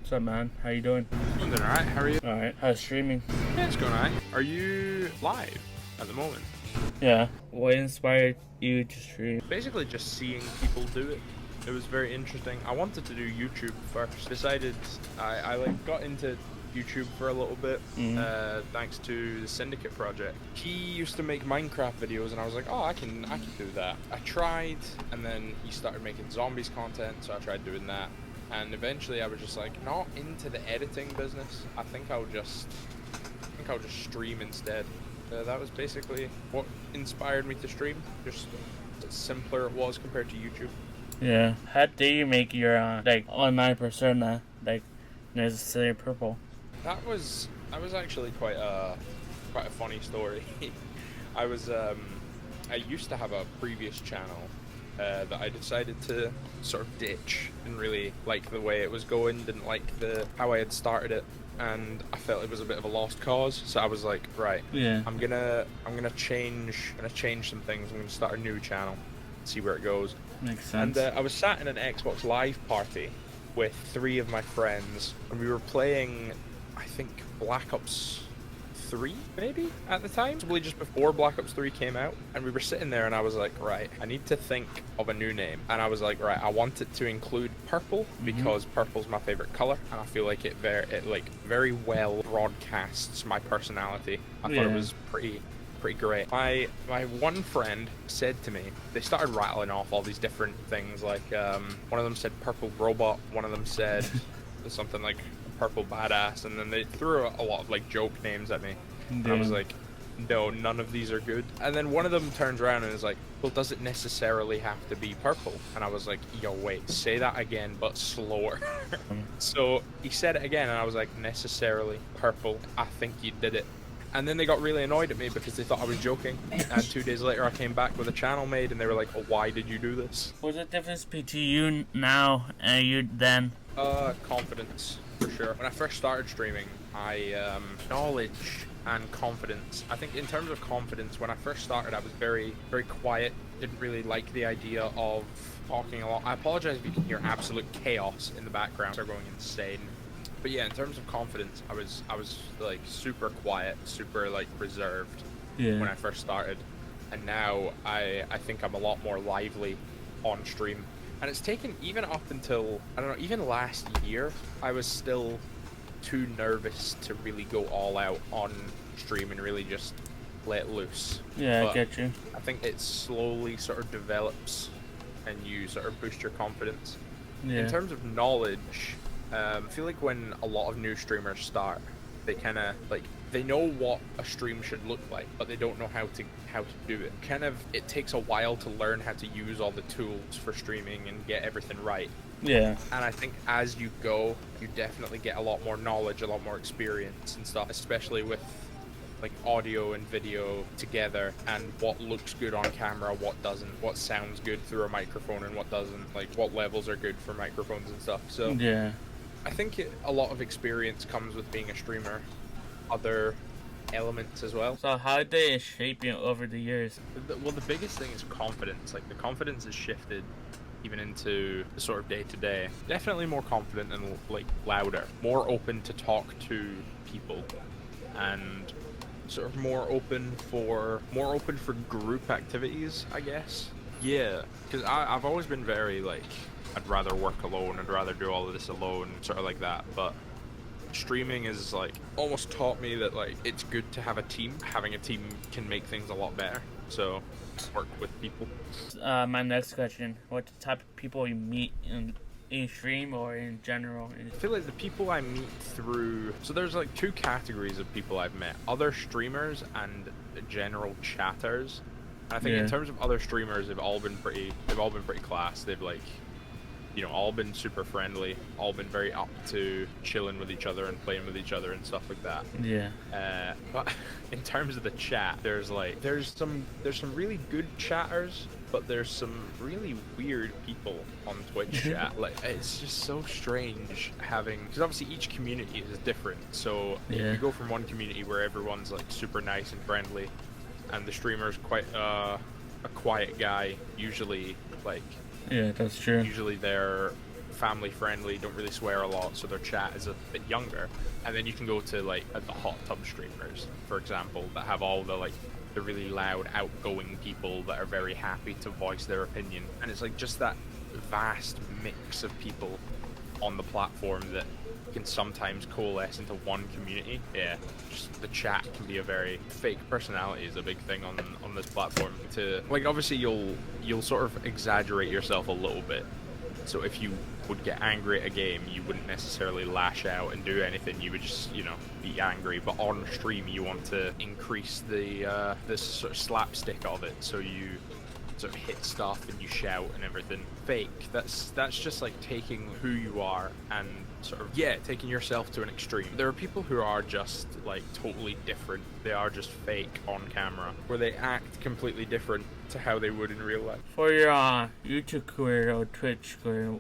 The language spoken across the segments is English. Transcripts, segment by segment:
What's up, man? How you doing? I'm doing alright, how are you? Alright. How's streaming? Yeah, it's going alright. Are you live at the moment? Yeah. What inspired you to stream? Basically just seeing people do it. It was very interesting. I wanted to do YouTube first. Decided I like got into YouTube for a little bit, thanks to the Syndicate project. He used to make Minecraft videos and I was like, oh, I can do that. I tried, and then he started making zombies content, so I tried doing that. And eventually I was just like, not into the editing business. I think I'll just stream instead. That was basically what inspired me to stream. Just simpler it was compared to YouTube. Yeah. How did you make your like online persona, like necessarilypurple? That was actually quite a funny story. I used to have a previous channel that I decided to sort of ditch. Didn't really like the way it was going, didn't like how I had started it, and I felt it was a bit of a lost cause. So I was like, right, Yeah. I'm gonna change some things. I'm gonna start a new channel, see where it goes. Makes sense. And I was sat in an Xbox Live party with 3 of my friends, and we were playing, I think, Black Ops 3 maybe at the time, probably just before Black Ops 3 came out. And we were sitting there and I was like, right, I need to think of a new name. And I was like, right, I want it to include purple because purple's my favorite color, and I feel like it very well broadcasts my personality. I thought it was pretty great. My one friend said to me, they started rattling off all these different things, like one of them said purple robot, one of them said something like purple badass, and then they threw a lot of like joke names at me. And I was like, no, none of these are good. And then one of them turns around and is like, well, does it necessarily have to be purple? And I was like, yo, wait, say that again but slower. So he said it again and I was like, necessarily purple, I think you did it. And then they got really annoyed at me because they thought I was joking. And 2 days later I came back with a channel made and they were like, oh, why did you do this? What's the difference between you now and you then? Confidence, for sure. When I first started streaming, knowledge and confidence. I think in terms of confidence, when I first started, I was very, very quiet. Didn't really like the idea of talking a lot. I apologize if you can hear absolute chaos in the background. They're going insane. But yeah, in terms of confidence, I was like super quiet, super like reserved when I first started. And now I think I'm a lot more lively on stream. And it's taken even up until, I don't know, even last year, I was still too nervous to really go all out on stream and really just let loose. Yeah, but I get you. I think it slowly sort of develops and you sort of boost your confidence. Yeah. In terms of knowledge, I feel like when a lot of new streamers start, they kind of like, they know what a stream should look like, but they don't know how to do it. It takes a while to learn how to use all the tools for streaming and get everything right. Yeah. And I think as you go, you definitely get a lot more knowledge, a lot more experience and stuff, especially with like audio and video together, and what looks good on camera, what doesn't, what sounds good through a microphone and what doesn't, like what levels are good for microphones and stuff. So yeah, I think a lot of experience comes with being a streamer. Other elements as well. so how did it shape you over the years? Well, the biggest thing is confidence. Like the confidence has shifted even into the sort of day-to-day. Definitely more confident and like louder, more open to talk to people, and sort of more open for group activities, I guess. Yeah, because I've always been very like, I'd rather work alone, I'd rather do all of this alone, sort of like that. But streaming is like almost taught me that like it's good to have a team. Having a team can make things a lot better. So work with people. My next question: what type of people you meet in stream or in general? I feel like the people I meet through, so there's like 2 categories of people I've met: other streamers and general chatters. And I think in terms of other streamers, they've all been pretty class. They've like, you know, all been super friendly, all been very up to chilling with each other and playing with each other and stuff like that. Yeah. But in terms of the chat, there's some really good chatters, but there's some really weird people on Twitch chat. Like, it's just so strange having, because obviously each community is different. So if you go from one community where everyone's like super nice and friendly, and the streamer's quite a quiet guy, usually like. Yeah, that's true. Usually they're family friendly, don't really swear a lot, so their chat is a bit younger. And then you can go to like the hot tub streamers, for example, that have all the really loud, outgoing people that are very happy to voice their opinion. And it's like just that vast mix of people on the platform that can sometimes coalesce into one community. Yeah, just the chat can be a very fake personality is a big thing on this platform. To like, obviously you'll sort of exaggerate yourself a little bit. So if you would get angry at a game, you wouldn't necessarily lash out and do anything. You would just, you know, be angry. But on stream, you want to increase the this sort of slapstick of it. So you sort of hit stuff and you shout and everything. Fake. That's just like taking who you are and sort of, yeah, taking yourself to an extreme. There are people who are just like totally different. They are just fake on camera, where they act completely different to how they would in real life. For your YouTube career or Twitch career,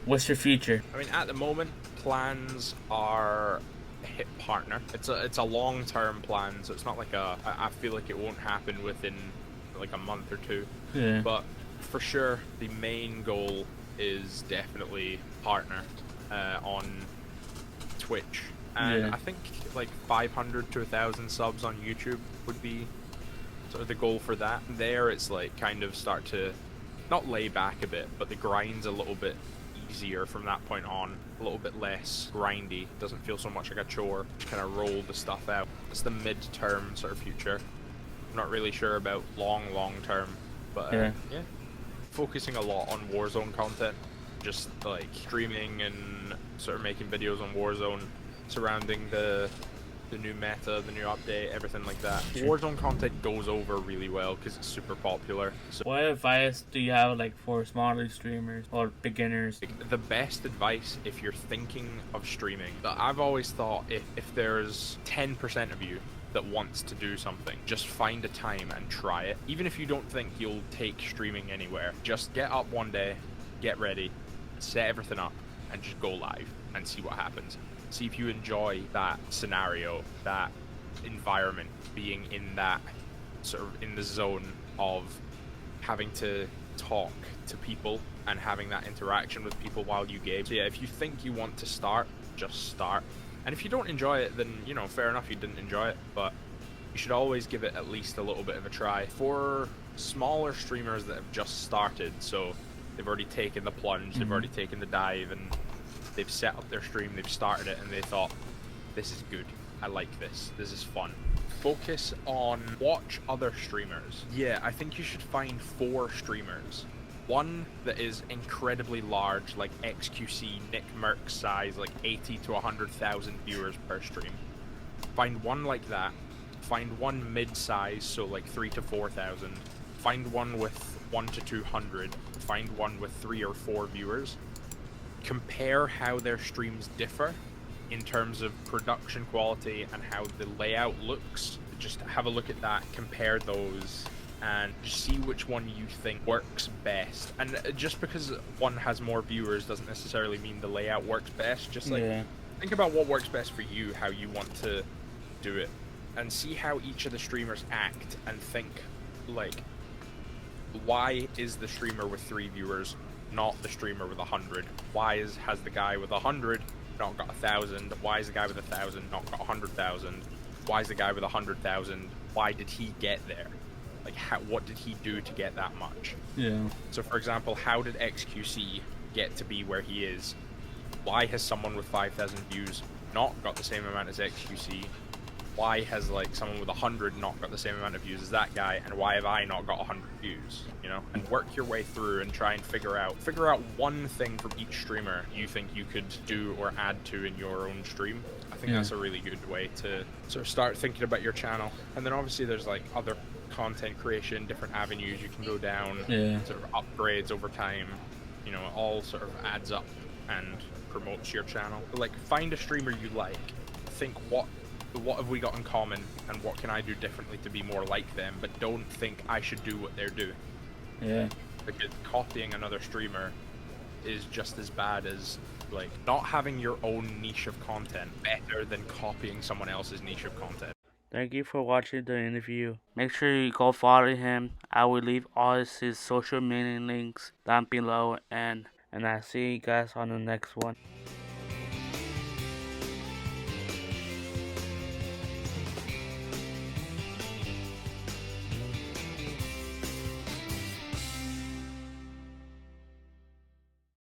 what's your future? I mean, at the moment, plans are hit partner. It's a long-term plan, so it's not like I feel like it won't happen within like a month or two. Yeah. But for sure, the main goal is definitely partner on Twitch, and Yeah. I think like 500 to 1,000 subs on YouTube would be sort of the goal for that. There, it's like kind of start to not lay back a bit, but the grind's a little bit easier from that point on, a little bit less grindy, doesn't feel so much like a chore, just kind of roll the stuff out. It's the mid-term sort of future. I'm not really sure about long term, but yeah, focusing a lot on Warzone content, just like streaming and sort of making videos on Warzone surrounding the new meta, the new update, everything like that. Warzone content goes over really well because it's super popular. So what advice do you have like for smaller streamers or beginners? the best advice if you're thinking of streaming, that I've always thought, if there's 10% of you that wants to do something, just find a time and try it. Even if you don't think you'll take streaming anywhere, just get up one day, get ready, set everything up, and just go live and see what happens. See if you enjoy that scenario, that environment, being in that sort of in the zone of having to talk to people and having that interaction with people while you game. So yeah, if you think you want to start, just start. And if you don't enjoy it, then, you know, fair enough, you didn't enjoy it, but you should always give it at least a little bit of a try. For smaller streamers that have just started, so they've already taken the plunge, they've already taken the dive, and they've set up their stream, they've started it, and they thought, this is good, I like this is fun. Focus on watch other streamers. Yeah, I think you should find 4 streamers. One that is incredibly large, like XQC, Nick Merck size, like 80 to 100,000 viewers per stream. Find one like that. Find one mid-size, so like 3 to 4,000. Find one with 1 to 200. Find one with 3 or 4 viewers. Compare how their streams differ in terms of production quality and how the layout looks. Just have a look at that, compare those, and just see which one you think works best. And just because one has more viewers doesn't necessarily mean the layout works best. Just like think about what works best for you, how you want to do it, and see how each of the streamers act, and think like, why is the streamer with 3 viewers not the streamer with 100? Why has the guy with 100 not got 1,000? Why is the guy with 1,000 not got 100,000? Why is the guy with 100,000? Why did he get there? Like, what did he do to get that much? Yeah. So, for example, how did XQC get to be where he is? Why has someone with 5,000 views not got the same amount as XQC? Why has like someone with 100 not got the same amount of views as that guy? And why have I not got 100 views? You know, and work your way through and try and figure out one thing from each streamer you think you could do or add to in your own stream. I think that's a really good way to sort of start thinking about your channel. And then obviously there's like other content creation, different avenues you can go down, sort of upgrades over time. You know, it all sort of adds up and promotes your channel. But like, find a streamer you like, think what have we got in common and what can I do differently to be more like them, but don't think I should do what they're doing. Yeah. Because copying another streamer is just as bad as like not having your own niche of content better than copying someone else's niche of content. Thank you for watching the interview. Make sure you go follow him. I will leave all his social media links down below, and and I'll see you guys on the next one.